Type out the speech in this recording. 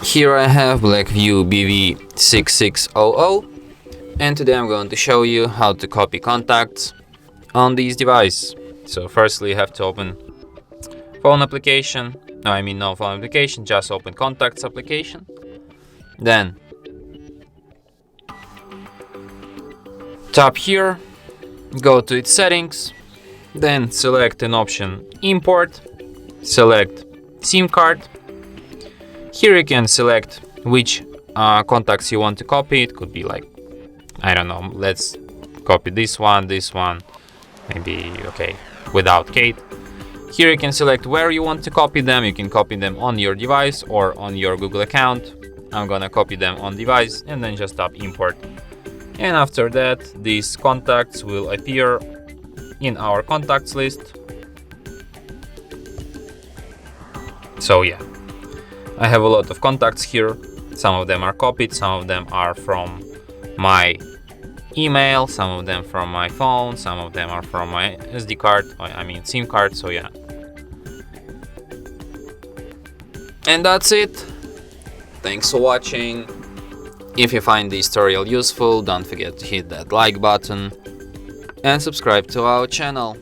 Here I have Blackview BV6600, and today I'm going to show you how to copy contacts on this device. So firstly you have to open phone application, no phone application, just open contacts application. Then tap here, go to its settings, then select an option import, select SIM card. Here you can select which contacts you want to copy. It could be like, I don't know, let's copy this one, maybe, okay, without Kate. Here you can select where you want to copy them. You can copy them on your device or on your Google account. I'm gonna copy them on device and then just tap import. And after that, these contacts will appear in our contacts list. So yeah, I have a lot of contacts here. Some of them are copied, some of them are from my email, some of them from my phone, some of them are from my SD card, SIM card, so yeah. And that's it. Thanks for watching. If you find this tutorial useful, don't forget to hit that like button and subscribe to our channel.